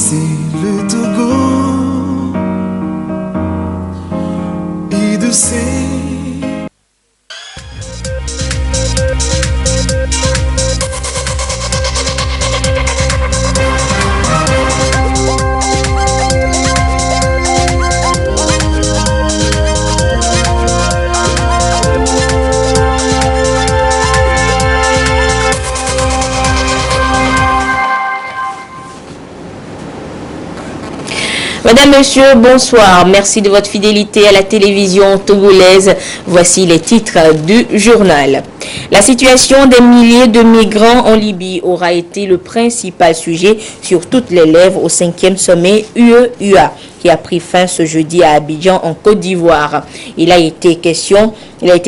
c'est le Togo et de ses Madame, Monsieur, bonsoir. Merci de votre fidélité à la télévision togolaise. Voici les titres du journal. La situation des milliers de migrants en Libye aura été le principal sujet sur toutes les lèvres au 5e sommet UE-UA qui a pris fin ce jeudi à Abidjan en Côte d'Ivoire. Il a été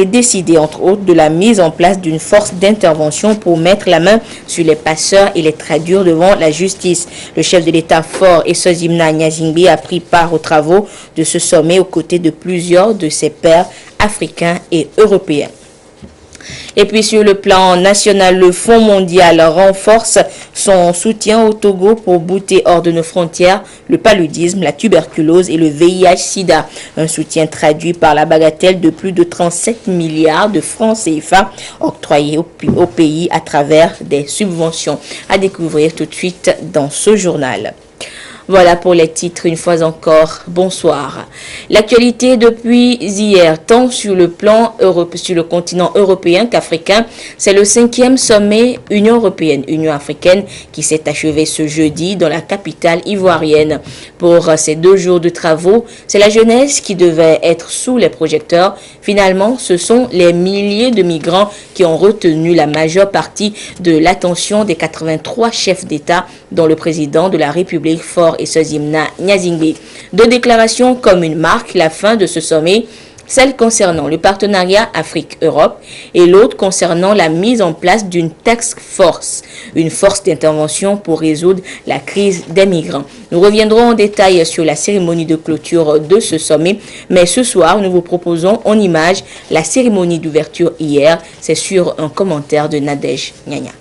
décidé entre autres de la mise en place d'une force d'intervention pour mettre la main sur les passeurs et les traduire devant la justice. Le chef de l'État fort Esozimna Nyazingbe a pris part aux travaux de ce sommet aux côtés de plusieurs de ses pairs africains et européens. Et puis sur le plan national, le Fonds mondial renforce son soutien au Togo pour bouter hors de nos frontières le paludisme, la tuberculose et le VIH-Sida. Un soutien traduit par la bagatelle de plus de 37 milliards de francs CFA octroyés au pays à travers des subventions. À découvrir tout de suite dans ce journal. Voilà pour les titres, une fois encore, bonsoir. L'actualité depuis hier, tant sur le continent européen qu'africain, c'est le 5e sommet Union européenne-Union africaine qui s'est achevé ce jeudi dans la capitale ivoirienne. Pour ces 2 jours de travaux, c'est la jeunesse qui devait être sous les projecteurs. Finalement, ce sont les milliers de migrants qui ont retenu la majeure partie de l'attention des 83 chefs d'État, dont le président de la République fort Esozimna Nyazingbe. 2 déclarations communes marquent la fin de ce sommet, celle concernant le partenariat Afrique-Europe et l'autre concernant la mise en place d'une task force, une force d'intervention pour résoudre la crise des migrants. Nous reviendrons en détail sur la cérémonie de clôture de ce sommet, mais ce soir, nous vous proposons en image la cérémonie d'ouverture hier. C'est sur un commentaire de Nadège Nyanya.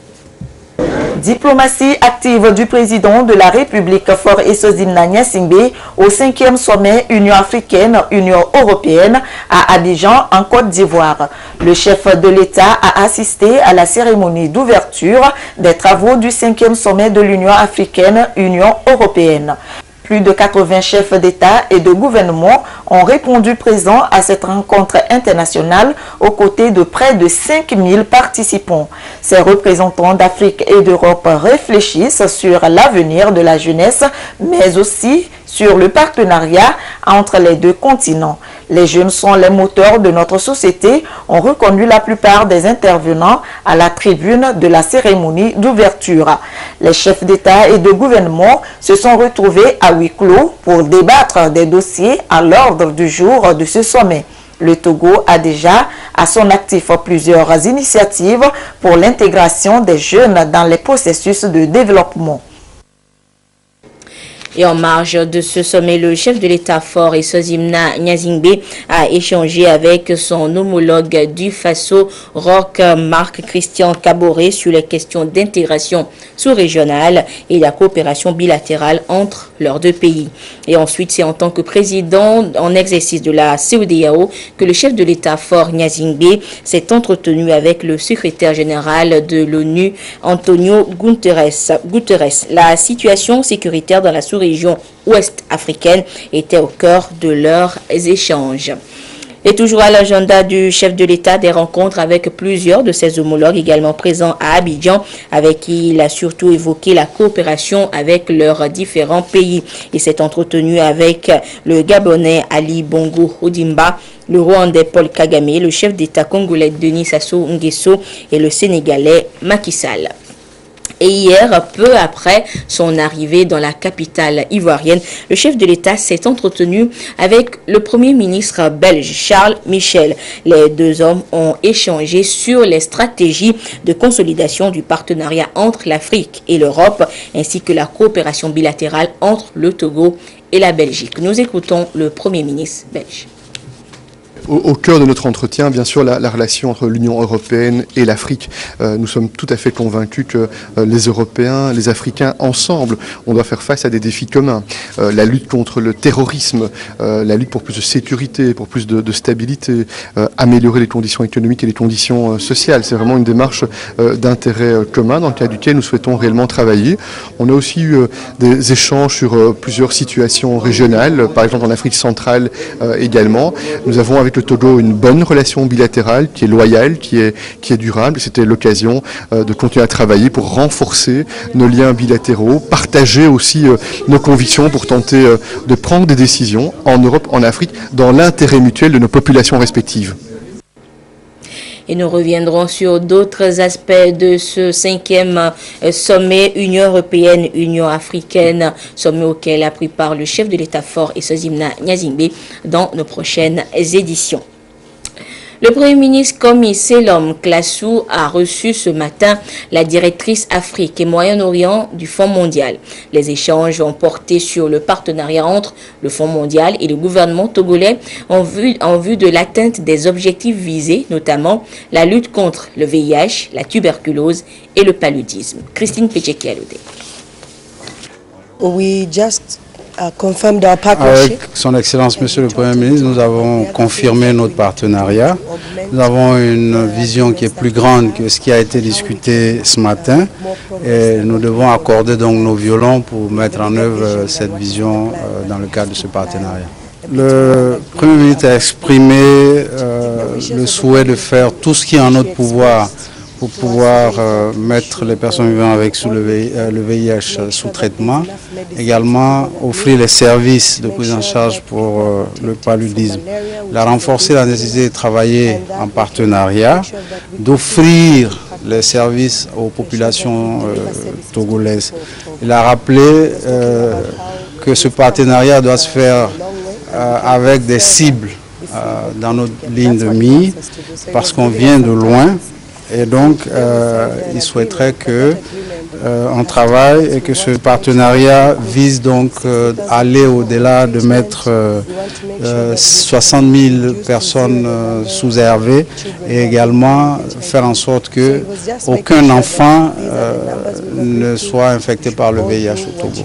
Diplomatie active du président de la République fort Esozimna Nyazingbe au 5e sommet Union africaine-Union européenne à Abidjan en Côte d'Ivoire. Le chef de l'État a assisté à la cérémonie d'ouverture des travaux du 5e sommet de l'Union africaine-Union européenne. Plus de 80 chefs d'État et de gouvernement ont répondu présents à cette rencontre internationale aux côtés de près de 5000 participants. Ces représentants d'Afrique et d'Europe réfléchissent sur l'avenir de la jeunesse, mais aussi sur le partenariat entre les 2 continents. Les jeunes sont les moteurs de notre société, ont reconnu la plupart des intervenants à la tribune de la cérémonie d'ouverture. Les chefs d'État et de gouvernement se sont retrouvés à huis clos pour débattre des dossiers à l'ordre du jour de ce sommet. Le Togo a déjà à son actif plusieurs initiatives pour l'intégration des jeunes dans les processus de développement. Et en marge de ce sommet, le chef de l'État fort Esozimna Nyazingbe a échangé avec son homologue du Faso, Roch Marc Christian Kaboré, sur les questions d'intégration sous-régionale et la coopération bilatérale entre leurs 2 pays. Et ensuite, c'est en tant que président en exercice de la CEDEAO que le chef de l'État fort Nyazingbe s'est entretenu avec le secrétaire général de l'ONU, Antonio Guterres. La situation sécuritaire dans la sous-région ouest africaine était au cœur de leurs échanges. Et toujours à l'agenda du chef de l'État, des rencontres avec plusieurs de ses homologues également présents à Abidjan, avec qui il a surtout évoqué la coopération avec leurs différents pays. Il s'est entretenu avec le Gabonais Ali Bongo Ondimba, le Rwandais Paul Kagame, le chef d'État congolais Denis Sassou Nguesso et le Sénégalais Macky Sall. Et hier, peu après son arrivée dans la capitale ivoirienne, le chef de l'État s'est entretenu avec le Premier ministre belge Charles Michel. Les 2 hommes ont échangé sur les stratégies de consolidation du partenariat entre l'Afrique et l'Europe, ainsi que la coopération bilatérale entre le Togo et la Belgique. Nous écoutons le Premier ministre belge. Au cœur de notre entretien, bien sûr, la relation entre l'Union européenne et l'Afrique. Nous sommes tout à fait convaincus que les Européens, les Africains, ensemble, on doit faire face à des défis communs. La lutte contre le terrorisme, la lutte pour plus de sécurité, pour plus de stabilité, améliorer les conditions économiques et les conditions sociales. C'est vraiment une démarche d'intérêt commun dans le cadre duquel nous souhaitons réellement travailler. On a aussi eu des échanges sur plusieurs situations régionales, par exemple en Afrique centrale également. Nous avons avec le Togo une bonne relation bilatérale qui est loyale, qui est durable. C'était l'occasion de continuer à travailler pour renforcer nos liens bilatéraux, partager aussi nos convictions pour tenter de prendre des décisions en Europe, en Afrique, dans l'intérêt mutuel de nos populations respectives. Et nous reviendrons sur d'autres aspects de ce 5e sommet Union européenne-Union africaine, sommet auquel a pris part le chef de l'État-fort Essozimna Nyazingbe dans nos prochaines éditions. Le Premier ministre Komi Selom Klassou a reçu ce matin la directrice Afrique et Moyen-Orient du Fonds mondial. Les échanges ont porté sur le partenariat entre le Fonds mondial et le gouvernement togolais en vue de l'atteinte des objectifs visés, notamment la lutte contre le VIH, la tuberculose et le paludisme. Christine Pechekialode. Avec son Excellence Monsieur le Premier ministre, nous avons confirmé notre partenariat. Nous avons une vision qui est plus grande que ce qui a été discuté ce matin et nous devons accorder donc nos violons pour mettre en œuvre cette vision dans le cadre de ce partenariat. Le Premier ministre a exprimé le souhait de faire tout ce qui est en notre pouvoir pour pouvoir mettre les personnes vivant avec le VIH sous traitement, également offrir les services de prise en charge pour le paludisme. Il a renforcé la nécessité de travailler en partenariat, d'offrir les services aux populations togolaises. Il a rappelé que ce partenariat doit se faire avec des cibles dans notre ligne de mire, parce qu'on vient de loin. Et donc, il souhaiterait qu'on travaille et que ce partenariat vise donc à aller au-delà de mettre 60 000 personnes sous ARV et également faire en sorte qu'aucun enfant ne soit infecté par le VIH au Togo.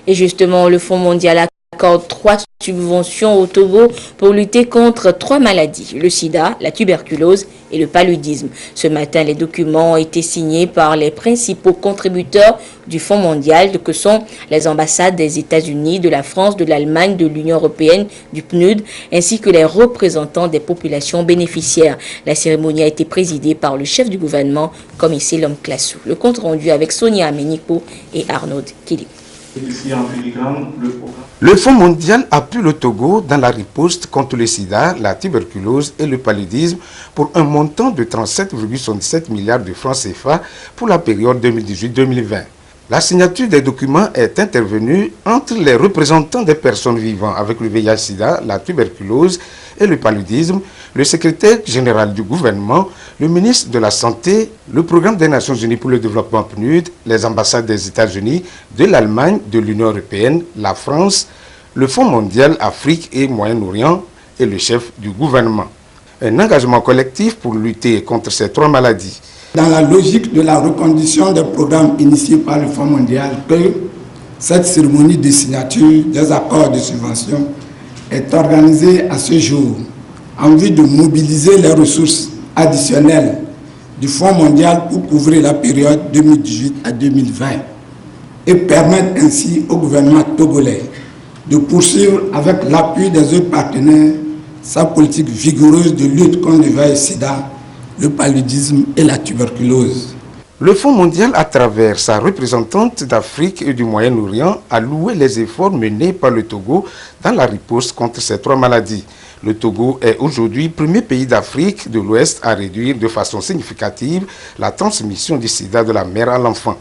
Et justement, le Fonds mondial accorde 3 subventions au Togo pour lutter contre 3 maladies, le sida, la tuberculose et le paludisme. Ce matin, les documents ont été signés par les principaux contributeurs du Fonds mondial que sont les ambassades des États-Unis, de la France, de l'Allemagne, de l'Union européenne, du PNUD, ainsi que les représentants des populations bénéficiaires. La cérémonie a été présidée par le chef du gouvernement, Komi Selom Klassou. Le compte rendu avec Sonia Ameniko et Arnaud Kili. Le Fonds mondial appuie le Togo dans la riposte contre le sida, la tuberculose et le paludisme pour un montant de 37,77 milliards de francs CFA pour la période 2018-2020. La signature des documents est intervenue entre les représentants des personnes vivant avec le VIH-Sida, la tuberculose et le paludisme, le secrétaire général du gouvernement, le ministre de la Santé, le programme des Nations Unies pour le développement PNUD, les ambassades des États-Unis, de l'Allemagne, de l'Union européenne, la France, le Fonds mondial Afrique et Moyen-Orient et le chef du gouvernement. Un engagement collectif pour lutter contre ces 3 maladies. Dans la logique de la reconduction des programmes initiés par le Fonds mondial, que cette cérémonie de signature des accords de subvention est organisée à ce jour en vue de mobiliser les ressources additionnelles du Fonds mondial pour couvrir la période 2018 à 2020 et permettre ainsi au gouvernement togolais de poursuivre avec l'appui des autres partenaires sa politique vigoureuse de lutte contre le VIH-Sida, le paludisme et la tuberculose. Le Fonds mondial, à travers sa représentante d'Afrique et du Moyen-Orient, a loué les efforts menés par le Togo dans la riposte contre ces 3 maladies. Le Togo est aujourd'hui le premier pays d'Afrique de l'Ouest à réduire de façon significative la transmission du sida de la mère à l'enfant.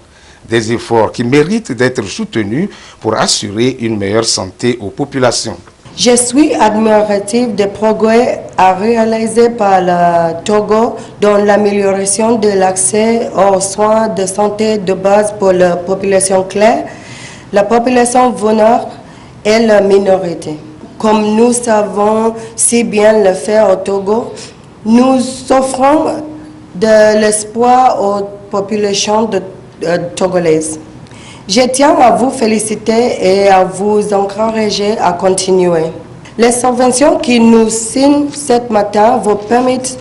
Des efforts qui méritent d'être soutenus pour assurer une meilleure santé aux populations. Je suis admirative des progrès à réaliser par le Togo dans l'amélioration de l'accès aux soins de santé de base pour la population claire, la population vulnérable et la minorité. Comme nous savons si bien le faire au Togo, nous offrons de l'espoir aux populations togolaises. Je tiens à vous féliciter et à vous encourager à continuer. Les subventions qui nous signent ce matin vous permettent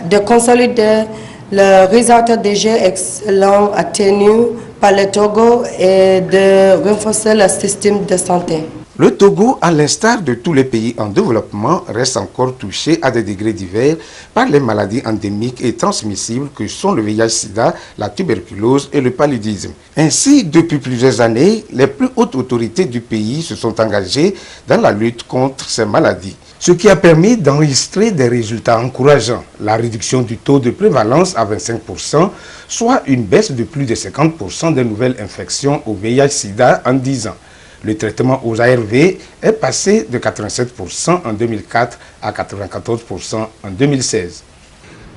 de consolider le résultat des jeux excellents atteinus par le Togo et de renforcer le système de santé. Le Togo, à l'instar de tous les pays en développement, reste encore touché à des degrés divers par les maladies endémiques et transmissibles que sont le VIH-Sida, la tuberculose et le paludisme. Ainsi, depuis plusieurs années, les plus hautes autorités du pays se sont engagées dans la lutte contre ces maladies, ce qui a permis d'enregistrer des résultats encourageants. La réduction du taux de prévalence à 25%, soit une baisse de plus de 50% des nouvelles infections au VIH-Sida en 10 ans. Le traitement aux ARV est passé de 87% en 2004 à 94% en 2016.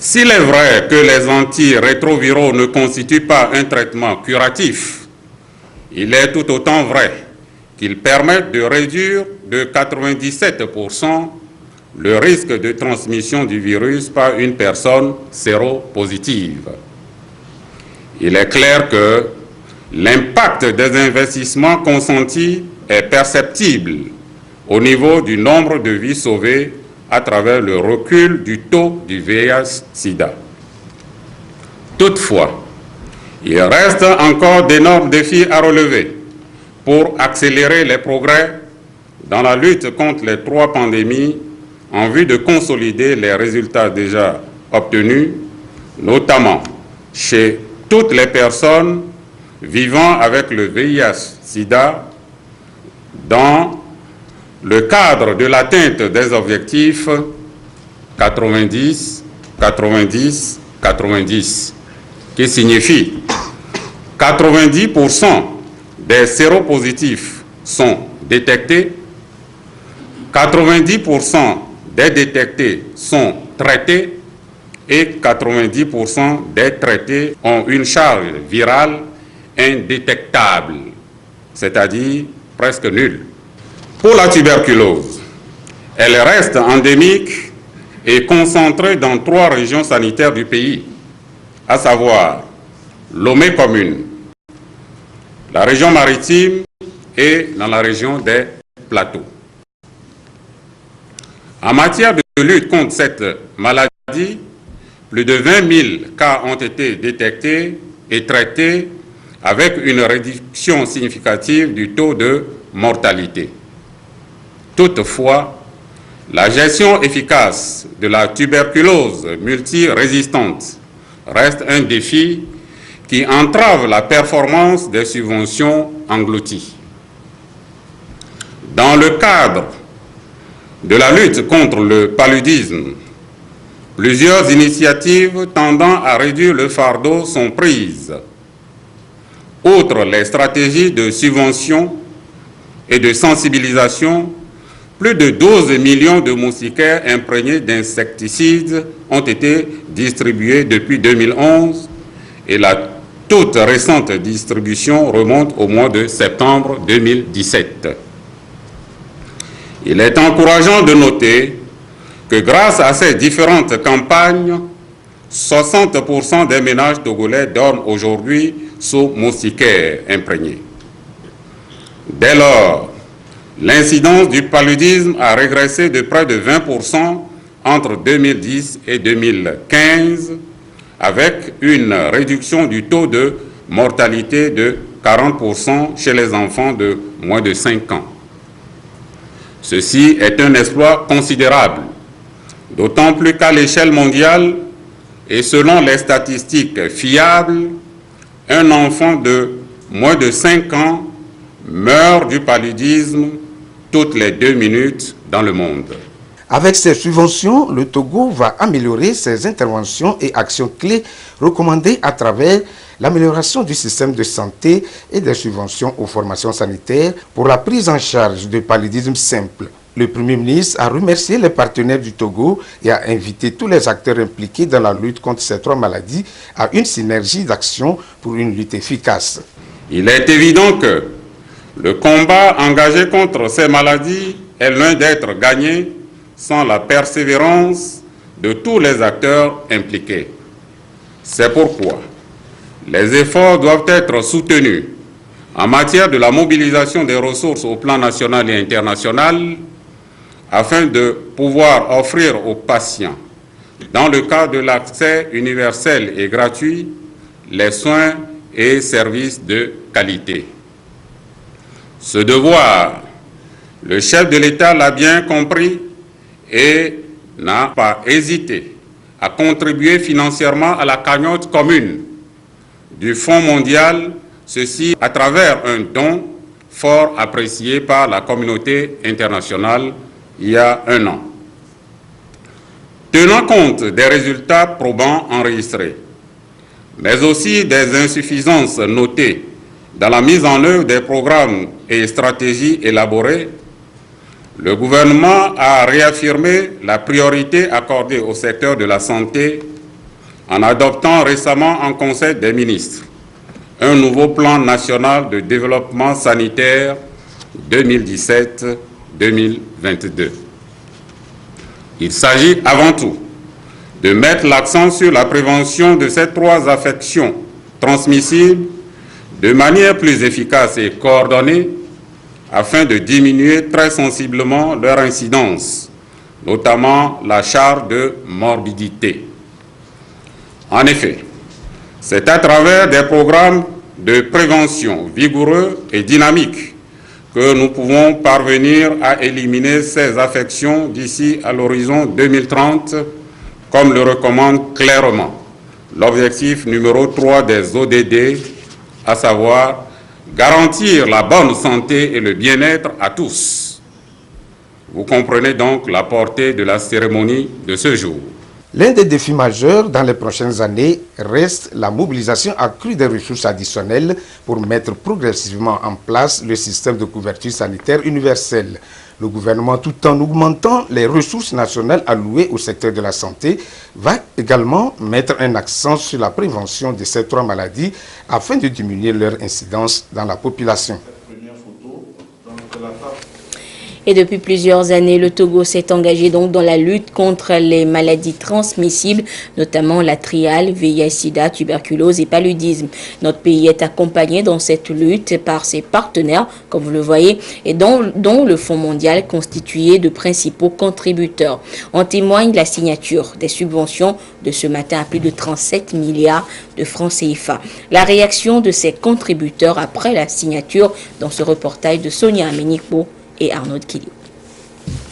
S'il est vrai que les antirétroviraux ne constituent pas un traitement curatif, il est tout autant vrai qu'ils permettent de réduire de 97% le risque de transmission du virus par une personne séropositive. Il est clair que l'impact des investissements consentis est perceptible au niveau du nombre de vies sauvées à travers le recul du taux du VIH-Sida. Toutefois, il reste encore d'énormes défis à relever pour accélérer les progrès dans la lutte contre les 3 pandémies en vue de consolider les résultats déjà obtenus, notamment chez toutes les personnes vivant avec le VIH-Sida dans le cadre de l'atteinte des objectifs 90, 90, 90, qui signifie 90% des séropositifs sont détectés, 90% des détectés sont traités et 90% des traités ont une charge virale indétectable, c'est-à-dire presque nulle. Pour la tuberculose, elle reste endémique et concentrée dans 3 régions sanitaires du pays, à savoir Lomé commune, la région maritime et dans la région des plateaux. En matière de lutte contre cette maladie, plus de 20 000 cas ont été détectés et traités avec une réduction significative du taux de mortalité. Toutefois, la gestion efficace de la tuberculose multirésistante reste un défi qui entrave la performance des subventions englouties. Dans le cadre de la lutte contre le paludisme, plusieurs initiatives tendant à réduire le fardeau sont prises. Outre les stratégies de subvention et de sensibilisation, plus de 12 millions de moustiquaires imprégnés d'insecticides ont été distribués depuis 2011 et la toute récente distribution remonte au mois de septembre 2017. Il est encourageant de noter que grâce à ces différentes campagnes, 60% des ménages togolais dorment aujourd'hui sous moustiquaires imprégnés. Dès lors, l'incidence du paludisme a régressé de près de 20% entre 2010 et 2015, avec une réduction du taux de mortalité de 40% chez les enfants de moins de 5 ans. Ceci est un exploit considérable, d'autant plus qu'à l'échelle mondiale et selon les statistiques fiables, un enfant de moins de 5 ans meurt du paludisme toutes les 2 minutes dans le monde. Avec ces subventions, le Togo va améliorer ses interventions et actions clés recommandées à travers l'amélioration du système de santé et des subventions aux formations sanitaires pour la prise en charge du paludisme simple. Le Premier ministre a remercié les partenaires du Togo et a invité tous les acteurs impliqués dans la lutte contre ces 3 maladies à une synergie d'action pour une lutte efficace. Il est évident que Le combat engagé contre ces maladies est loin d'être gagné sans la persévérance de tous les acteurs impliqués. C'est pourquoi les efforts doivent être soutenus en matière de la mobilisation des ressources au plan national et international afin de pouvoir offrir aux patients, dans le cadre de l'accès universel et gratuit, les soins et services de qualité. Ce devoir, le chef de l'État l'a bien compris et n'a pas hésité à contribuer financièrement à la cagnotte commune du Fonds mondial, ceci à travers un don fort apprécié par la communauté internationale il y a un an. Tenant compte des résultats probants enregistrés, mais aussi des insuffisances notées dans la mise en œuvre des programmes et stratégies élaborées, le gouvernement a réaffirmé la priorité accordée au secteur de la santé en adoptant récemment en Conseil des ministres un nouveau plan national de développement sanitaire 2017-2022. Il s'agit avant tout de mettre l'accent sur la prévention de ces 3 affections transmissibles de manière plus efficace et coordonnée afin de diminuer très sensiblement leur incidence, notamment la charge de morbidité. En effet, c'est à travers des programmes de prévention vigoureux et dynamiques que nous pouvons parvenir à éliminer ces affections d'ici à l'horizon 2030, comme le recommande clairement l'objectif numéro 3 des ODD, à savoir garantir la bonne santé et le bien-être à tous. Vous comprenez donc la portée de la cérémonie de ce jour. L'un des défis majeurs dans les prochaines années reste la mobilisation accrue des ressources additionnelles pour mettre progressivement en place le système de couverture sanitaire universelle. Le gouvernement, tout en augmentant les ressources nationales allouées au secteur de la santé, va également mettre un accent sur la prévention de ces 3 maladies afin de diminuer leur incidence dans la population. Et depuis plusieurs années, le Togo s'est engagé donc dans la lutte contre les maladies transmissibles, notamment la triale, VIH-Sida, tuberculose et paludisme. Notre pays est accompagné dans cette lutte par ses partenaires, comme vous le voyez, et dont le Fonds mondial constitué de principaux contributeurs. En témoigne la signature des subventions de ce matin à plus de 37 milliards de francs CFA. La réaction de ces contributeurs après la signature dans ce reportage de Sonia Amenikbo et Arnaud Kilio.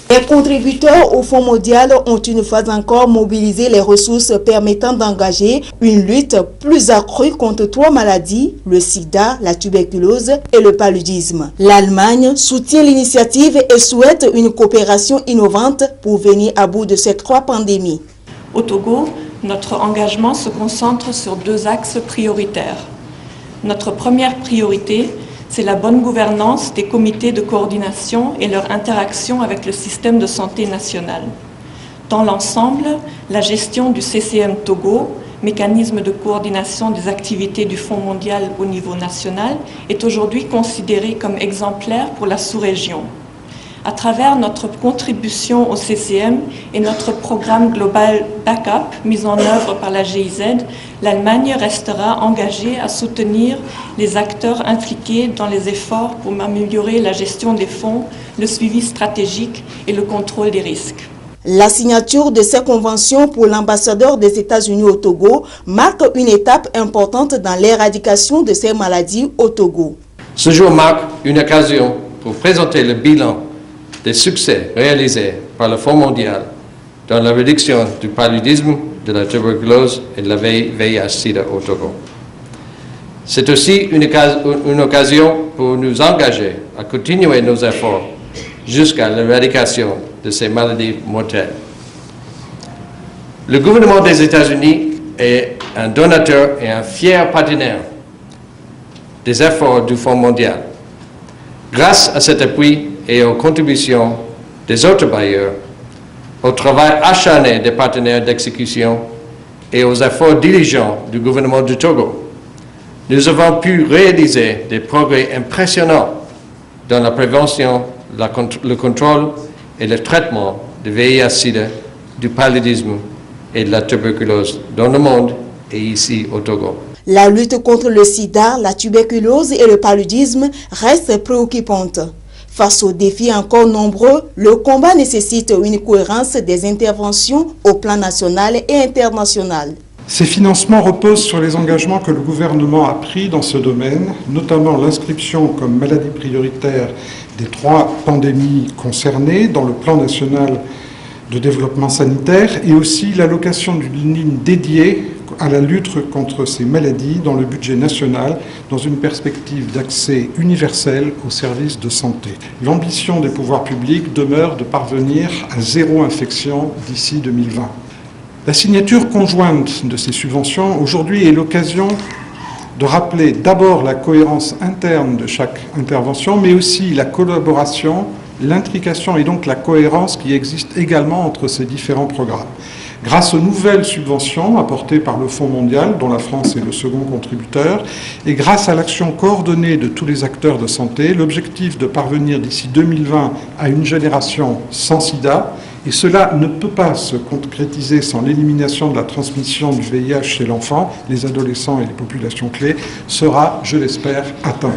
Les contributeurs au Fonds mondial ont une fois encore mobilisé les ressources permettant d'engager une lutte plus accrue contre 3 maladies, le sida, la tuberculose et le paludisme. L'Allemagne soutient l'initiative et souhaite une coopération innovante pour venir à bout de ces 3 pandémies. Au Togo, notre engagement se concentre sur 2 axes prioritaires. Notre première priorité, c'est la bonne gouvernance des comités de coordination et leur interaction avec le système de santé national. Dans l'ensemble, la gestion du CCM Togo, mécanisme de coordination des activités du Fonds mondial au niveau national, est aujourd'hui considérée comme exemplaire pour la sous-région. À travers notre contribution au CCM et notre programme global Backup mis en œuvre par la GIZ, l'Allemagne restera engagée à soutenir les acteurs impliqués dans les efforts pour améliorer la gestion des fonds, le suivi stratégique et le contrôle des risques. La signature de ces conventions pour l'ambassadeur des États-Unis au Togo marque une étape importante dans l'éradication de ces maladies au Togo. Ce jour marque une occasion pour présenter le bilan des succès réalisés par le Fonds mondial dans la réduction du paludisme, de la tuberculose et de la VIH-Sida au Togo. C'est aussi une occasion pour nous engager à continuer nos efforts jusqu'à l'éradication de ces maladies mortelles. Le gouvernement des États-Unis est un donateur et un fier partenaire des efforts du Fonds mondial. Grâce à cet appui et aux contributions des autres bailleurs, au travail acharné des partenaires d'exécution et aux efforts diligents du gouvernement du Togo, nous avons pu réaliser des progrès impressionnants dans la prévention, le contrôle et le traitement du VIH-Sida, du paludisme et de la tuberculose dans le monde et ici au Togo. La lutte contre le sida, la tuberculose et le paludisme reste préoccupante. Face aux défis encore nombreux, le combat nécessite une cohérence des interventions au plan national et international. Ces financements reposent sur les engagements que le gouvernement a pris dans ce domaine, notamment l'inscription comme maladie prioritaire des 3 pandémies concernées dans le plan national de développement sanitaire et aussi l'allocation d'une ligne dédiée à la lutte contre ces maladies dans le budget national dans une perspective d'accès universel aux services de santé. L'ambition des pouvoirs publics demeure de parvenir à 0 infection d'ici 2020. La signature conjointe de ces subventions aujourd'hui est l'occasion de rappeler d'abord la cohérence interne de chaque intervention, mais aussi la collaboration, l'intrication et donc la cohérence qui existe également entre ces différents programmes. Grâce aux nouvelles subventions apportées par le Fonds mondial, dont la France est le second contributeur, et grâce à l'action coordonnée de tous les acteurs de santé, l'objectif de parvenir d'ici 2020 à une génération sans sida, et cela ne peut pas se concrétiser sans l'élimination de la transmission du VIH chez l'enfant, les adolescents et les populations clés, sera, je l'espère, atteint.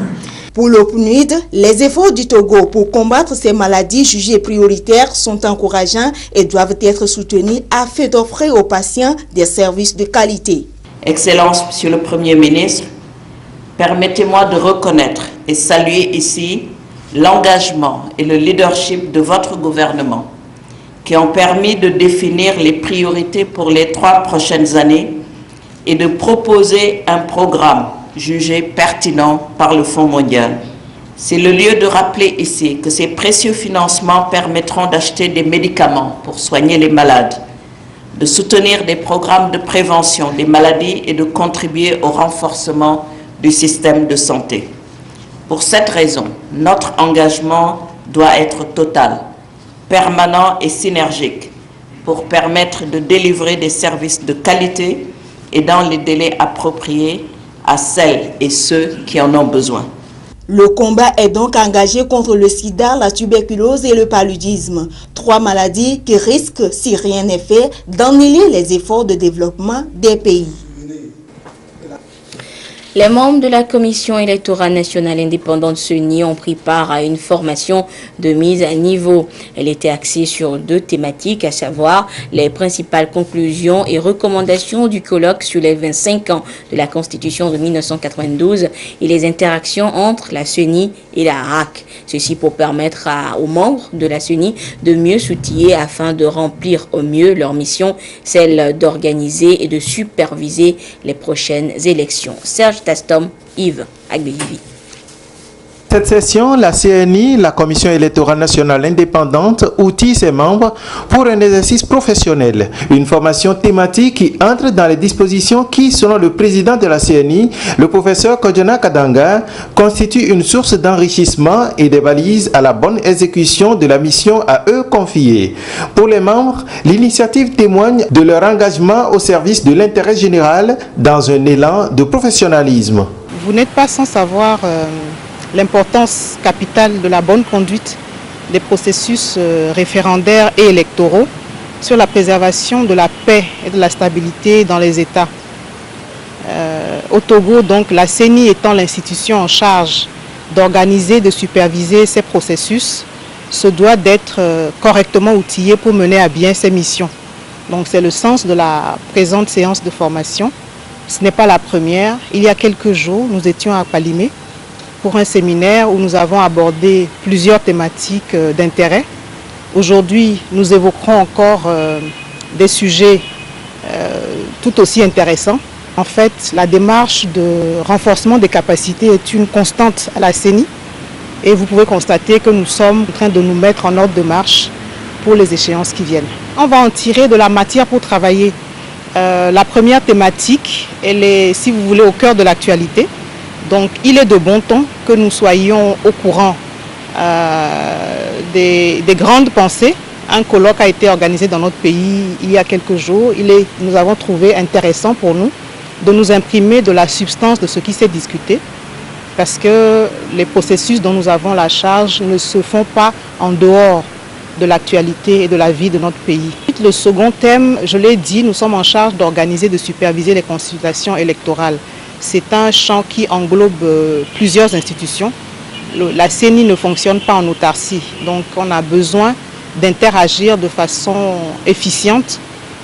Pour le PNUD, les efforts du Togo pour combattre ces maladies jugées prioritaires sont encourageants et doivent être soutenus afin d'offrir aux patients des services de qualité. Excellence, Monsieur le Premier ministre, permettez-moi de reconnaître et saluer ici l'engagement et le leadership de votre gouvernement qui ont permis de définir les priorités pour les 3 prochaines années et de proposer un programme jugé pertinent par le Fonds mondial. C'est le lieu de rappeler ici que ces précieux financements permettront d'acheter des médicaments pour soigner les malades, de soutenir des programmes de prévention des maladies et de contribuer au renforcement du système de santé. Pour cette raison, notre engagement doit être total, permanent et synergique pour permettre de délivrer des services de qualité et dans les délais appropriés à celles et ceux qui en ont besoin. Le combat est donc engagé contre le sida, la tuberculose et le paludisme. 3 maladies qui risquent, si rien n'est fait, d'annihiler les efforts de développement des pays. Les membres de la Commission électorale nationale indépendante CENI ont pris part à une formation de mise à niveau. Elle était axée sur 2 thématiques, à savoir les principales conclusions et recommandations du colloque sur les 25 ans de la Constitution de 1992 et les interactions entre la CENI et la RAC. Ceci pour permettre aux membres de la CENI de mieux s'outiller afin de remplir au mieux leur mission, celle d'organiser et de superviser les prochaines élections. Serge Tastom, Yves Agbehivi. Cette session, la CNI, la Commission électorale nationale indépendante, outille ses membres pour un exercice professionnel. Une formation thématique qui entre dans les dispositions qui, selon le président de la CNI, le professeur Kodjona Kadanga, constitue une source d'enrichissement et des balises à la bonne exécution de la mission à eux confiée. Pour les membres, l'initiative témoigne de leur engagement au service de l'intérêt général dans un élan de professionnalisme. Vous n'êtes pas sans savoir l'importance capitale de la bonne conduite des processus référendaires et électoraux sur la préservation de la paix et de la stabilité dans les États. Au Togo, donc, la CENI étant l'institution en charge d'organiser, de superviser ces processus, se doit d'être correctement outillée pour mener à bien ses missions. Donc c'est le sens de la présente séance de formation. Ce n'est pas la première. Il y a quelques jours, nous étions à Palimé pour un séminaire où nous avons abordé plusieurs thématiques d'intérêt. Aujourd'hui, nous évoquerons encore des sujets tout aussi intéressants. En fait, la démarche de renforcement des capacités est une constante à la CENI et vous pouvez constater que nous sommes en train de nous mettre en ordre de marche pour les échéances qui viennent. On va en tirer de la matière pour travailler. La première thématique, elle est, si vous voulez, au cœur de l'actualité. Donc il est de bon ton que nous soyons au courant des grandes pensées. Un colloque a été organisé dans notre pays il y a quelques jours. Nous avons trouvé intéressant pour nous de nous imprimer de la substance de ce qui s'est discuté parce que les processus dont nous avons la charge ne se font pas en dehors de l'actualité et de la vie de notre pays. Le second thème, je l'ai dit, nous sommes en charge d'organiser, de superviser les consultations électorales. C'est un champ qui englobe plusieurs institutions. La CENI ne fonctionne pas en autarcie, donc on a besoin d'interagir de façon efficiente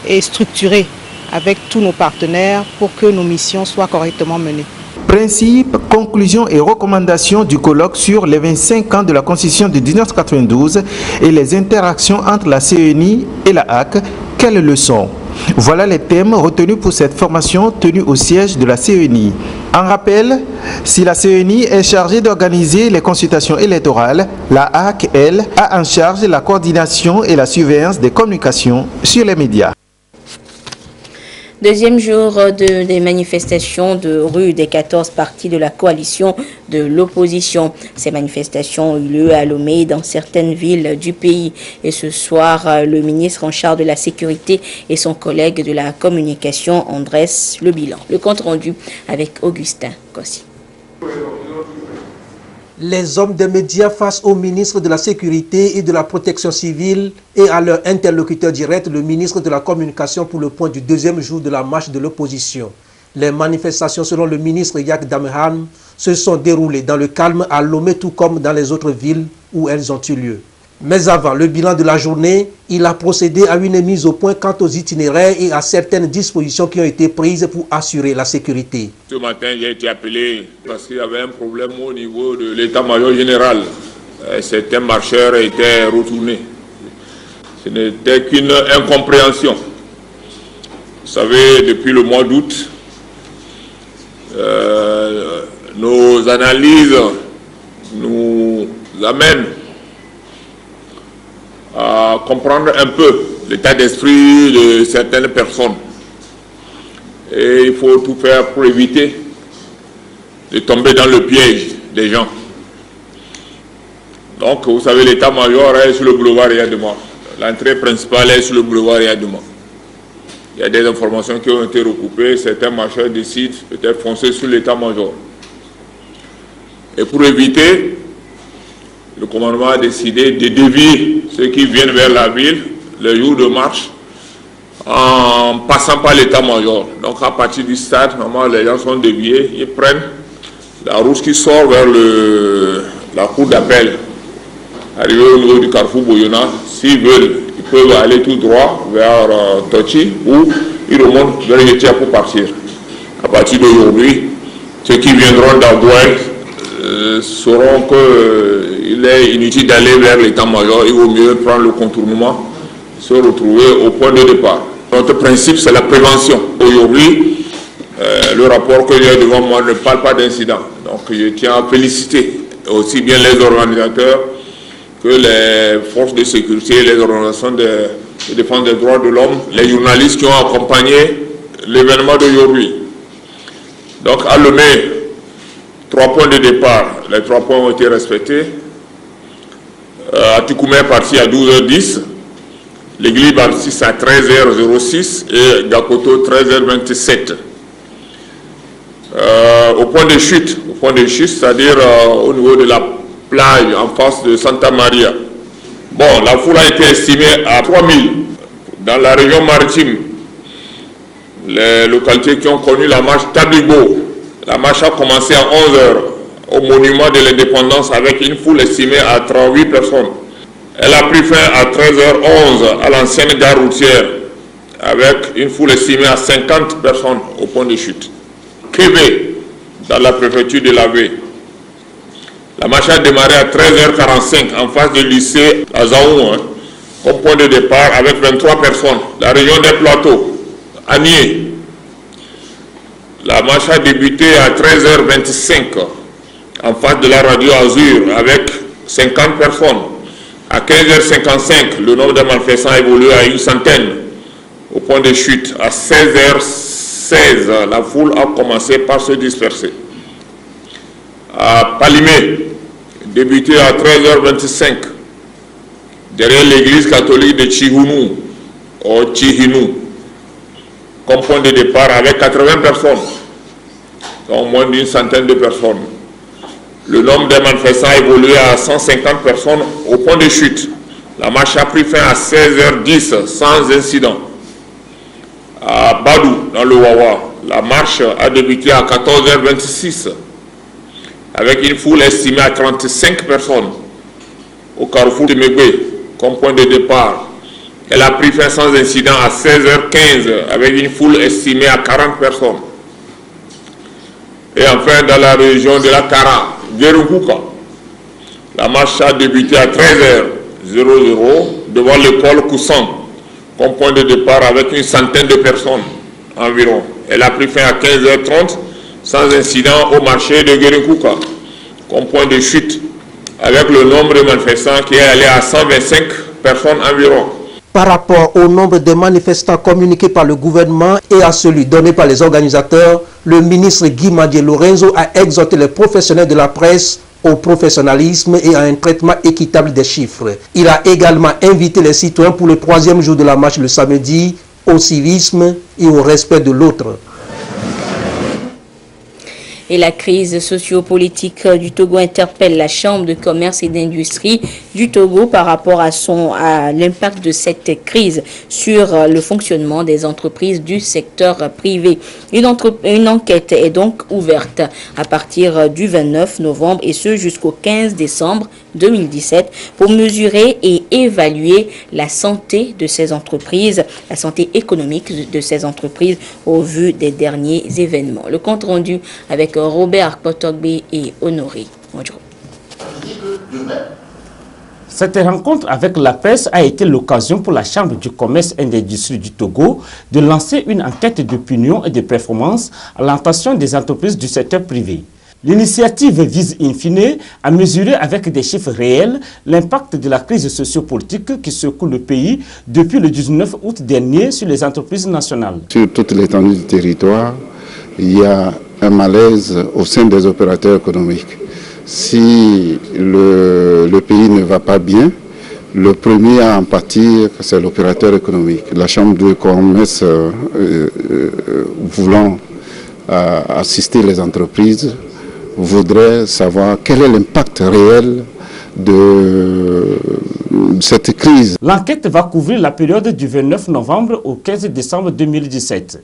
et structurée avec tous nos partenaires pour que nos missions soient correctement menées. Principes, conclusions et recommandations du colloque sur les 25 ans de la Constitution de 1992 et les interactions entre la CENI et la HAC, quelles leçons? Voilà les thèmes retenus pour cette formation tenue au siège de la CENI. En rappel, si la CENI est chargée d'organiser les consultations électorales, la HAC, elle, a en charge la coordination et la surveillance des communications sur les médias. Deuxième jour des manifestations de rue des 14 partis de la coalition de l'opposition. Ces manifestations ont eu lieu à Lomé et dans certaines villes du pays. Et ce soir, le ministre en charge de la sécurité et son collègue de la communication en dressent le bilan. Le compte rendu avec Augustin Kossi. Les hommes des médias face au ministre de la Sécurité et de la Protection civile et à leur interlocuteur direct, le ministre de la Communication, pour le point du deuxième jour de la marche de l'opposition. Les manifestations, selon le ministre Yak Damehan, se sont déroulées dans le calme à Lomé, tout comme dans les autres villes où elles ont eu lieu. Mais avant le bilan de la journée, il a procédé à une mise au point quant aux itinéraires et à certaines dispositions qui ont été prises pour assurer la sécurité. Ce matin, j'ai été appelé parce qu'il y avait un problème au niveau de l'état-major général. Certains marcheurs étaient retournés. Ce n'était qu'une incompréhension. Vous savez, depuis le mois d'août, nos analyses nous amènent à comprendre un peu l'état d'esprit de certaines personnes. Et il faut tout faire pour éviter de tomber dans le piège des gens. Donc, vous savez, l'état-major est sur le boulevard Yadema. L'entrée principale est sur le boulevard Yadema. Il y a des informations qui ont été recoupées. Certains marcheurs décident peut-être foncer sur l'état-major. Et pour éviter, le commandement a décidé de dévier ceux qui viennent vers la ville le jour de marche en passant par l'état-major. Donc à partir du stade, normalement les gens sont déviés, ils prennent la route qui sort vers la cour d'appel. Arrivé au niveau du carrefour Boyona, s'ils veulent, ils peuvent aller tout droit vers Tochi ou ils remontent vers Yetia pour partir. À partir d'aujourd'hui, ceux qui viendront d'Abouel sauront qu'il est inutile d'aller vers l'état-major, il vaut mieux prendre le contournement, se retrouver au point de départ. Notre principe, c'est la prévention. Aujourd'hui, le rapport que j'ai devant moi ne parle pas d'incident. Donc je tiens à féliciter aussi bien les organisateurs que les forces de sécurité, les organisations de défense des droits de l'homme, les journalistes qui ont accompagné l'événement d'aujourd'hui. Donc à Lomé, 3 points de départ, les 3 points ont été respectés. Atikoumé est parti à 12h10, l'église Baptiste à 13h06 et Gakoto 13h27. Au point de chute, c'est-à-dire au niveau de la plage en face de Santa Maria. Bon, la foule a été estimée à 3000. Dans la région maritime, les localités qui ont connu la marche Tabligo, la marche a commencé à 11h au monument de l'indépendance avec une foule estimée à 38 personnes. Elle a pris fin à 13h11 à l'ancienne gare routière avec une foule estimée à 50 personnes au point de chute. Kévé, dans la préfecture de l'Avé. La marche a démarré à 13h45 en face du lycée Azaou, au point de départ avec 23 personnes. La région des Plateaux, Agné. La marche a débuté à 13h25 en face de la radio Azur avec 50 personnes. À 15h55, le nombre de manifestants a évolué à une centaine au point de chute. À 16h16, la foule a commencé par se disperser. À Palimé, débuté à 13h25, derrière l'église catholique de Chihounou, au Chihinou, comme point de départ avec 80 personnes, donc moins d'une centaine de personnes. Le nombre des manifestants a évolué à 150 personnes au point de chute. La marche a pris fin à 16h10 sans incident. À Badou, dans le Wawa, la marche a débuté à 14h26 avec une foule estimée à 35 personnes. Au carrefour de Mégbe, comme point de départ, elle a pris fin sans incident à 16h15 avec une foule estimée à 40 personnes. Et enfin, dans la région de la Kara, Guérourouka, la marche a débuté à 13h00 devant l'école Koussan, comme point de départ avec une centaine de personnes environ. Elle a pris fin à 15h30 sans incident au marché de Guérourouka, comme point de chute, avec le nombre de manifestants qui est allé à 125 personnes environ. Par rapport au nombre de manifestants communiqués par le gouvernement et à celui donné par les organisateurs, le ministre Guy Madié Lorenzo a exhorté les professionnels de la presse au professionnalisme et à un traitement équitable des chiffres. Il a également invité les citoyens pour le 3e jour de la marche le samedi au civisme et au respect de l'autre. Et la crise sociopolitique du Togo interpelle la Chambre de commerce et d'industrie du Togo par rapport à l'impact de cette crise sur le fonctionnement des entreprises du secteur privé. Une enquête est donc ouverte à partir du 29 novembre et ce jusqu'au 15 décembre 2017 pour mesurer et évaluer la santé de ces entreprises, la santé économique de ces entreprises au vu des derniers événements. Le compte rendu avec Robert Potogbe et Honoré. Bonjour. Cette rencontre avec la presse a été l'occasion pour la Chambre du commerce et d'industrie du Togo de lancer une enquête d'opinion et de performance à l'intention des entreprises du secteur privé. L'initiative vise in fine à mesurer avec des chiffres réels l'impact de la crise sociopolitique qui secoue le pays depuis le 19 août dernier sur les entreprises nationales. Sur toute l'étendue du territoire, il y a un malaise au sein des opérateurs économiques. Si le pays ne va pas bien, le premier à en pâtir, c'est l'opérateur économique. La Chambre de commerce voulant assister les entreprises voudrait savoir quel est l'impact réel de cette crise. L'enquête va couvrir la période du 29 novembre au 15 décembre 2017.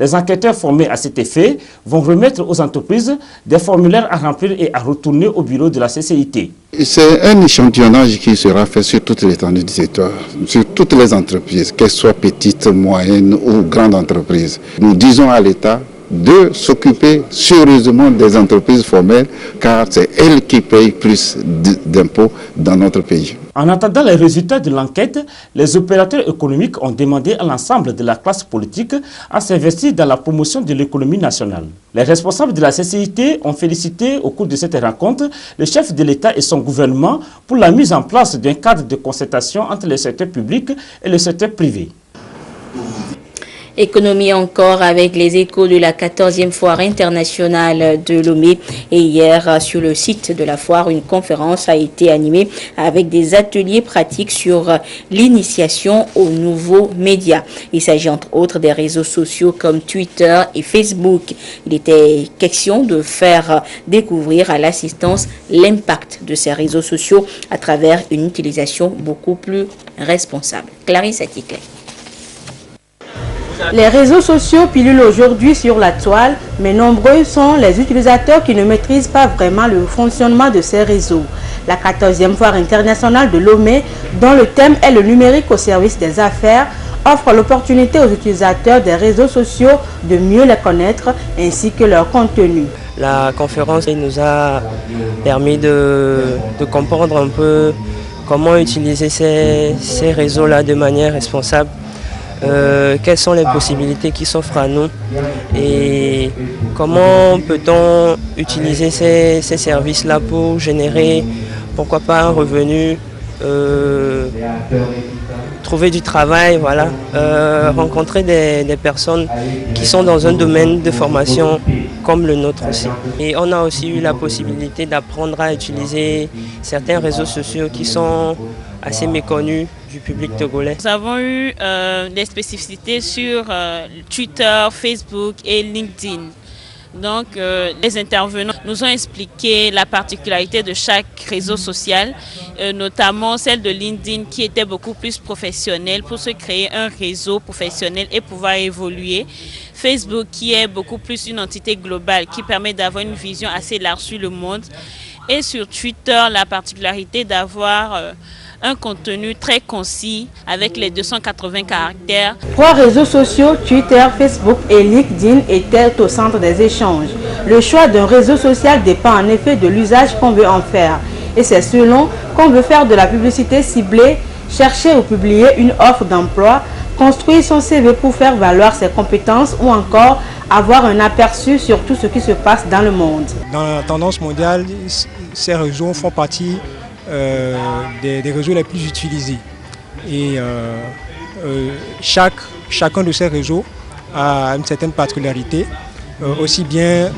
Les enquêteurs formés à cet effet vont remettre aux entreprises des formulaires à remplir et à retourner au bureau de la CCIT. C'est un échantillonnage qui sera fait sur toute l'étendue du secteur, sur toutes les entreprises, qu'elles soient petites, moyennes ou grandes entreprises. Nous disons à l'État de s'occuper sérieusement des entreprises formelles, car c'est elles qui payent plus d'impôts dans notre pays. En attendant les résultats de l'enquête, les opérateurs économiques ont demandé à l'ensemble de la classe politique à s'investir dans la promotion de l'économie nationale. Les responsables de la CCIT ont félicité au cours de cette rencontre le chef de l'État et son gouvernement pour la mise en place d'un cadre de concertation entre le secteur public et le secteur privé. Économie encore avec les échos de la 14e foire internationale de Lomé. Et hier, sur le site de la foire, une conférence a été animée avec des ateliers pratiques sur l'initiation aux nouveaux médias. Il s'agit entre autres des réseaux sociaux comme Twitter et Facebook. Il était question de faire découvrir à l'assistance l'impact de ces réseaux sociaux à travers une utilisation beaucoup plus responsable. Clarisse Atikle. Les réseaux sociaux pilulent aujourd'hui sur la toile, mais nombreux sont les utilisateurs qui ne maîtrisent pas vraiment le fonctionnement de ces réseaux. La 14e foire internationale de Lomé, dont le thème est le numérique au service des affaires, offre l'opportunité aux utilisateurs des réseaux sociaux de mieux les connaître ainsi que leur contenu. La conférence nous a permis de comprendre un peu comment utiliser ces réseaux-là de manière responsable. Quelles sont les possibilités qui s'offrent à nous et comment peut-on utiliser ces services-là pour générer, pourquoi pas, un revenu, trouver du travail, voilà, rencontrer des personnes qui sont dans un domaine de formation comme le nôtre aussi. Et on a aussi eu la possibilité d'apprendre à utiliser certains réseaux sociaux qui sont assez méconnus du public togolais. Nous avons eu des spécificités sur Twitter, Facebook et LinkedIn. Donc, les intervenants nous ont expliqué la particularité de chaque réseau social, notamment celle de LinkedIn qui était beaucoup plus professionnelle pour se créer un réseau professionnel et pouvoir évoluer. Facebook qui est beaucoup plus une entité globale qui permet d'avoir une vision assez large sur le monde. Et sur Twitter, la particularité d'avoir un contenu très concis avec les 280 caractères. 3 réseaux sociaux, Twitter, Facebook et LinkedIn, étaient au centre des échanges. Le choix d'un réseau social dépend en effet de l'usage qu'on veut en faire. Et c'est selon qu'on veut faire de la publicité ciblée, chercher ou publier une offre d'emploi, construire son CV pour faire valoir ses compétences ou encore avoir un aperçu sur tout ce qui se passe dans le monde. Dans la tendance mondiale, ces réseaux font partie des réseaux les plus utilisés. Et chacun de ces réseaux a une certaine particularité, aussi bien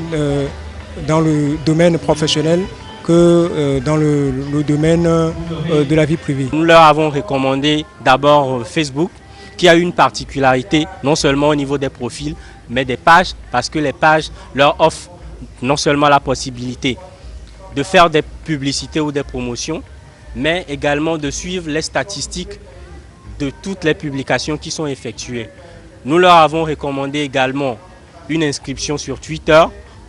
dans le domaine professionnel que dans le domaine de la vie privée. Nous leur avons recommandé d'abord Facebook, qui a une particularité, non seulement au niveau des profils, mais des pages, parce que les pages leur offrent non seulement la possibilité de faire des publicités ou des promotions, mais également de suivre les statistiques de toutes les publications qui sont effectuées. Nous leur avons recommandé également une inscription sur Twitter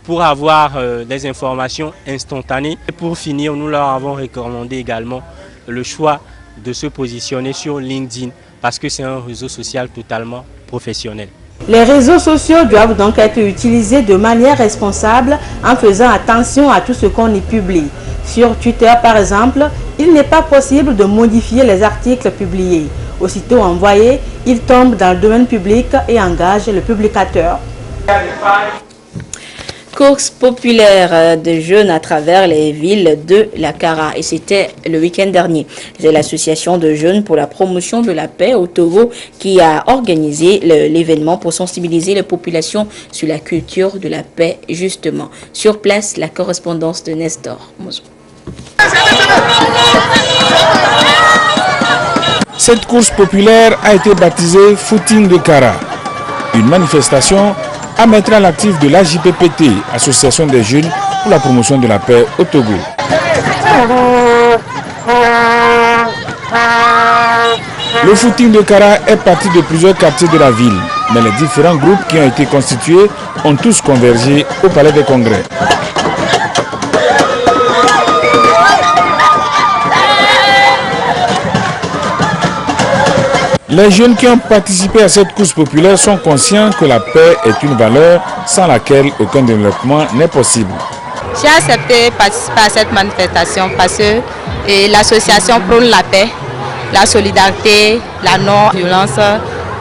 pour avoir des informations instantanées. Et pour finir, nous leur avons recommandé également le choix de se positionner sur LinkedIn parce que c'est un réseau social totalement professionnel. Les réseaux sociaux doivent donc être utilisés de manière responsable en faisant attention à tout ce qu'on y publie. Sur Twitter par exemple, il n'est pas possible de modifier les articles publiés. Aussitôt envoyés, ils tombent dans le domaine public et engagent le publicateur. Course populaire de jeunes à travers les villes de la Kara. Et c'était le week-end dernier. C'est l'association de jeunes pour la promotion de la paix au Togo qui a organisé l'événement pour sensibiliser les populations sur la culture de la paix justement. Sur place, la correspondance de Nestor Mozo. Cette course populaire a été baptisée Footing de Kara. Une manifestation à mettre à l'actif de l'AJPPT, Association des jeunes pour la promotion de la paix au Togo. Le footing de Kara est parti de plusieurs quartiers de la ville, mais les différents groupes qui ont été constitués ont tous convergé au Palais des Congrès. Les jeunes qui ont participé à cette course populaire sont conscients que la paix est une valeur sans laquelle aucun développement n'est possible. J'ai accepté de participer à cette manifestation parce que l'association prône la paix, la solidarité, la non-violence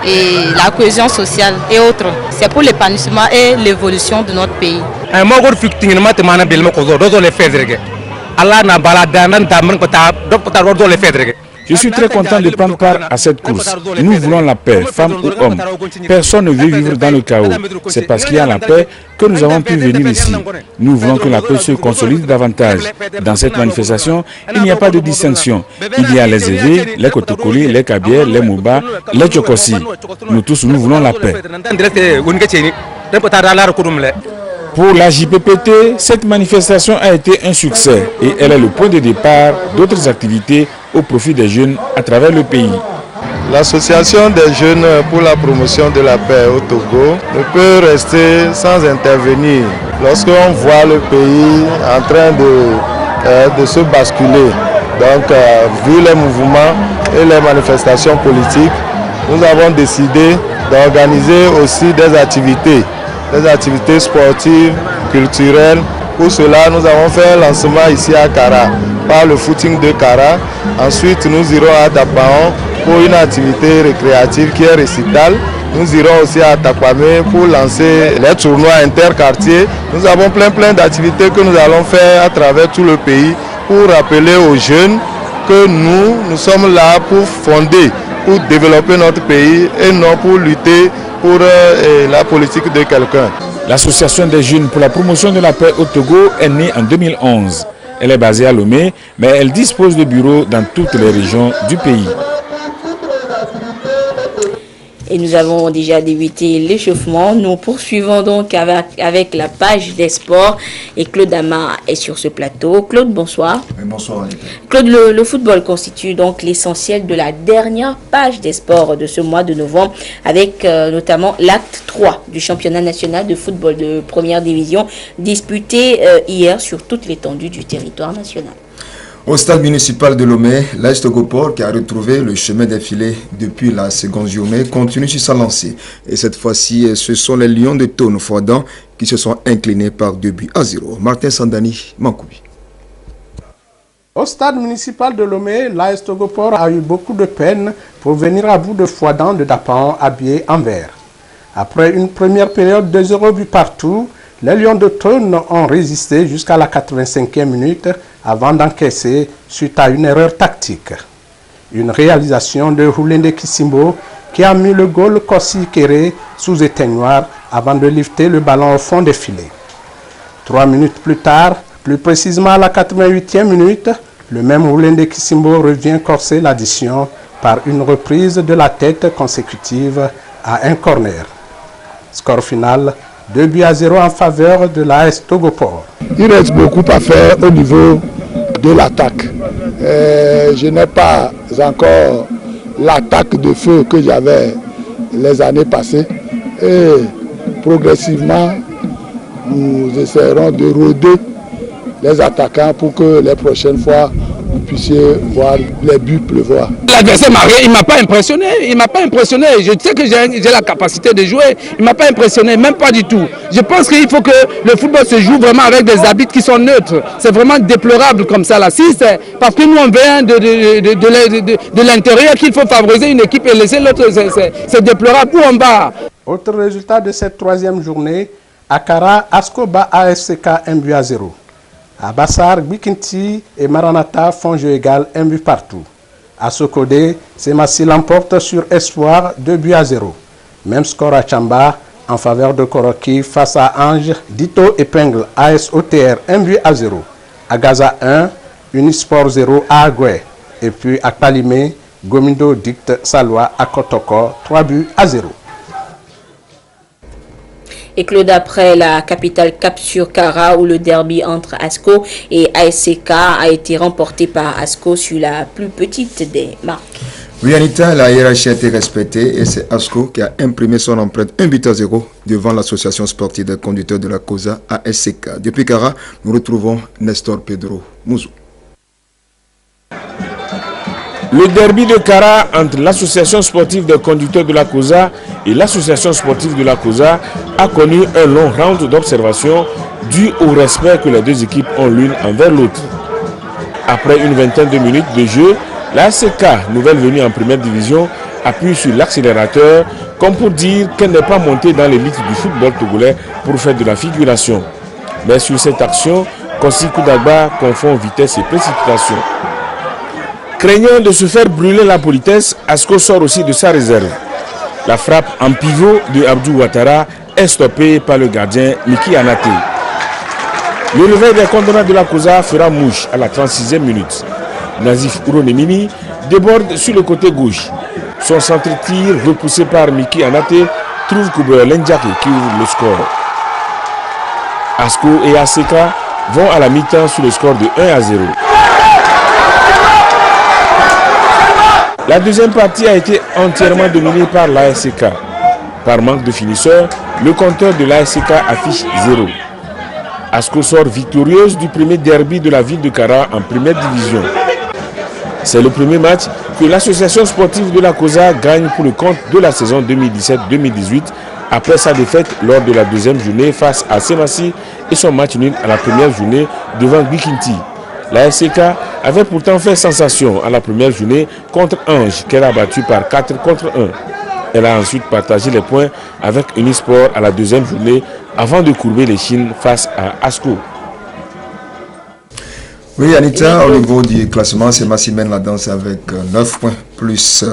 et la cohésion sociale et autres. C'est pour l'épanouissement et l'évolution de notre pays. Je suis très content de prendre part à cette course. Nous voulons la paix, femmes ou hommes. Personne ne veut vivre dans le chaos. C'est parce qu'il y a la paix que nous avons pu venir ici. Nous voulons que la paix se consolide davantage. Dans cette manifestation, il n'y a pas de distinction. Il y a les Évés, les Kotokoli, les Kabiers, les Mouba, les Tchokosi. Nous tous, nous voulons la paix. Pour la JPPT, cette manifestation a été un succès et elle est le point de départ d'autres activités au profit des jeunes à travers le pays. L'association des jeunes pour la promotion de la paix au Togo ne peut rester sans intervenir lorsqu'on voit le pays en train de se basculer. Donc, vu les mouvements et les manifestations politiques, nous avons décidé d'organiser aussi des activités sportives, culturelles. Pour cela, nous avons fait un lancement ici à Kara par le footing de Kara. Ensuite, nous irons à Tapaon pour une activité récréative qui est récital. Nous irons aussi à Takwame pour lancer les tournois interquartiers. Nous avons plein d'activités que nous allons faire à travers tout le pays pour rappeler aux jeunes que nous sommes là pour fonder, pour développer notre pays et non pour lutter pour la politique de quelqu'un. L'Association des jeunes pour la promotion de la paix au Togo est née en 2011. Elle est basée à Lomé, mais elle dispose de bureaux dans toutes les régions du pays. Et nous avons déjà débuté l'échauffement. Nous poursuivons donc avec la page des sports. Et Claude Ama est sur ce plateau. Claude, bonsoir. Oui, bonsoir. Claude, le football constitue donc l'essentiel de la dernière page des sports de ce mois de novembre, avec notamment l'acte 3 du championnat national de football de première division disputé hier sur toute l'étendue du territoire national. Au stade municipal de Lomé, l'AS Togoport, qui a retrouvé le chemin défilé depuis la seconde journée, continue sur sa lancée. Et cette fois-ci, ce sont les Lions de Tonne-Fouadan qui se sont inclinés par 2-0. Martin Sandani, Mankoubi. Au stade municipal de Lomé, l'AS Togoport a eu beaucoup de peine pour venir à bout de Fouadan de Dapan, habillé en vert. Après une première période de 0 but partout, les Lions de Tonne ont résisté jusqu'à la 85e minute avant d'encaisser suite à une erreur tactique. Une réalisation de Roulende Kissimbo qui a mis le goal Kossi Kéré sous éteignoir avant de lifter le ballon au fond des filets. 3 minutes plus tard, plus précisément à la 88e minute, le même Roulende Kissimbo revient corser l'addition par une reprise de la tête consécutive à un corner. Score final 2-0 en faveur de l'AS Togoport. Il reste beaucoup à faire au niveau de l'attaque. Je n'ai pas encore l'attaque de feu que j'avais les années passées. Et progressivement, nous essaierons de rôder les attaquants pour que les prochaines fois, vous puissiez voir les buts pleuvoir. L'adversaire il ne m'a pas impressionné. Il m'a pas impressionné. Je sais que j'ai la capacité de jouer. Il ne m'a pas impressionné, même pas du tout. Je pense qu'il faut que le football se joue vraiment avec des arbitres qui sont neutres. C'est vraiment déplorable comme ça. Là. Si c'est parce que nous on vient de l'intérieur qu'il faut favoriser une équipe et laisser l'autre, c'est déplorable. Où on va? Autre résultat de cette troisième journée, Akara Askoba ASCK 1-0. À Bassar, Bikinti et Maranata font jeu égal 1 but partout. À Sokodé, Semassi l'emporte sur Espoir 2-0. Même score à Chamba en faveur de Koroki face à Ange. Dito épingle AS OTR 1-0. À Gaza 1, Unisport 0 à Agoué. Et puis à Kalimé, Gomindo dicte Salwa à Kotoko 3-0. Et Claude, après la capitale Cap sur Kara où le derby entre ASCO et ASCK a été remporté par ASCO sur la plus petite des marques. Oui, Anita, la hiérarchie a été respectée et c'est ASCO qui a imprimé son empreinte 1-0 devant l'association sportive des conducteurs de la COSA ASCK. Depuis Kara, nous retrouvons Nestor Pedro Mouzou. Le derby de Kara entre l'association sportive des conducteurs de la COSA et l'association sportive de la COSA a connu un long round d'observation dû au respect que les deux équipes ont l'une envers l'autre. Après une vingtaine de minutes de jeu, la ASCK, nouvelle venue en première division, appuie sur l'accélérateur comme pour dire qu'elle n'est pas montée dans l'élite du football togolais pour faire de la figuration. Mais sur cette action, Kossi Koudagba confond vitesse et précipitation. Craignant de se faire brûler la politesse, ASCO sort aussi de sa réserve. La frappe en pivot de Abdou Ouattara est stoppée par le gardien Miki Anaté. Le réveil des condamnés de la COSA fera mouche à la 36e minute. Nazif Ouronemini déborde sur le côté gauche. Son centre-tir, repoussé par Miki Anaté, trouve Koubeur Lendiake qui ouvre le score. ASCO et ASCK vont à la mi-temps sur le score de 1-0. La deuxième partie a été entièrement dominée par l'ASCK. Par manque de finisseurs, le compteur de l'ASCK affiche 0. ASCO sort victorieuse du premier derby de la ville de Kara en première division. C'est le premier match que l'association sportive de la COSA gagne pour le compte de la saison 2017-2018 après sa défaite lors de la deuxième journée face à Semassi et son match nul à la première journée devant Bikinti. La ASCK avait pourtant fait sensation à la première journée contre Ange, qu'elle a battu par 4-1. Elle a ensuite partagé les points avec Unisport à la deuxième journée avant de courber les chines face à ASCO. Oui, Anita, au niveau du classement, c'est Massi mène la danse avec 9 points plus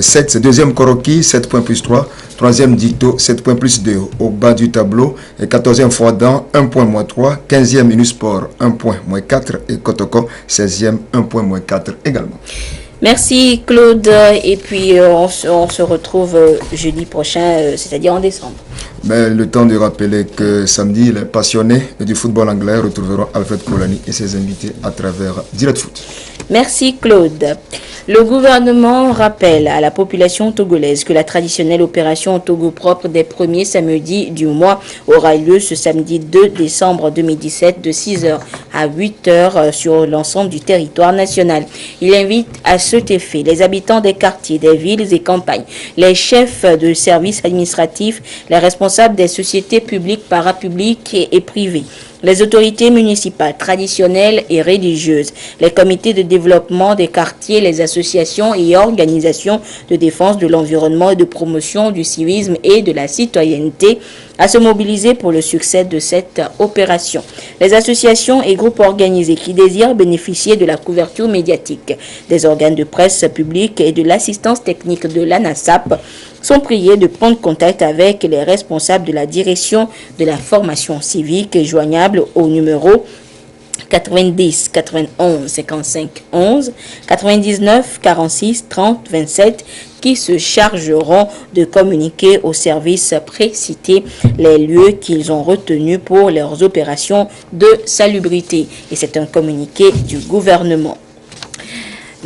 7. Deuxième Koroki, 7 points plus 3. Troisième Dicto, 7 points plus 2. Au bas du tableau, et 14e Fouadan, 1 point moins 3. 15e Unisport, 1 point moins 4. Et Kotoko, 16e, 1 point moins 4 également. Merci Claude, et puis on se retrouve jeudi prochain, c'est-à-dire en décembre. Mais le temps de rappeler que samedi, les passionnés du football anglais retrouveront Alfred Kolani et ses invités à travers Direct Foot. Merci Claude. Le gouvernement rappelle à la population togolaise que la traditionnelle opération Togo propre des premiers samedis du mois aura lieu ce samedi 2 décembre 2017 de 6h à 8h sur l'ensemble du territoire national. Il invite à cet effet les habitants des quartiers, des villes et campagnes, les chefs de services administratifs, les responsables des sociétés publiques, parapubliques et privées, les autorités municipales, traditionnelles et religieuses, les comités de développement des quartiers, les associations et organisations de défense de l'environnement et de promotion du civisme et de la citoyenneté à se mobiliser pour le succès de cette opération. Les associations et groupes organisés qui désirent bénéficier de la couverture médiatique des organes de presse publics et de l'assistance technique de l'ANASAP sont priés de prendre contact avec les responsables de la direction de la formation civique joignable au numéro 90 91 55 11 99 46 30 27 qui se chargeront de communiquer aux services précités les lieux qu'ils ont retenus pour leurs opérations de salubrité. Et c'est un communiqué du gouvernement.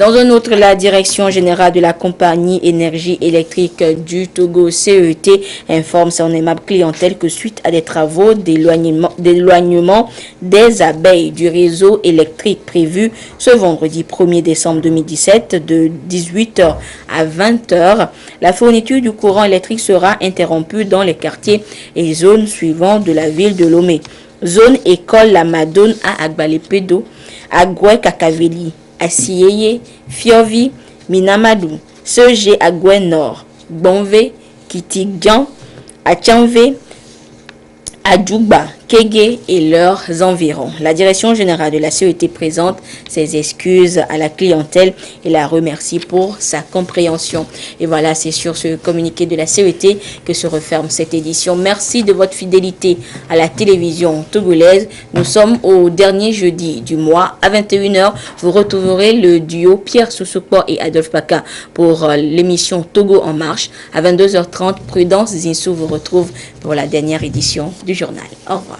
Dans un autre, la direction générale de la compagnie énergie électrique du Togo CET informe son aimable clientèle que suite à des travaux d'éloignement des abeilles du réseau électrique prévu ce vendredi 1er décembre 2017 de 18h à 20h, la fourniture du courant électrique sera interrompue dans les quartiers et zones suivantes de la ville de Lomé. Zone école La Madone à Agbalepedo, Agoué Kakaveli, Asieye, Fiovi, Minamadou, Seje Agoué Nord, Bonvé, Kitigyan, Achanvé, Adjouba, Kégué et leurs environs. La direction générale de la CET présente ses excuses à la clientèle et la remercie pour sa compréhension. Et voilà, c'est sur ce communiqué de la CET que se referme cette édition. Merci de votre fidélité à la télévision togolaise. Nous sommes au dernier jeudi du mois. À 21h, vous retrouverez le duo Pierre Soussoukpo et Adolphe Paka pour l'émission Togo en marche. À 22h30, Prudence Zinsou vous retrouve pour la dernière édition du journal. Au revoir.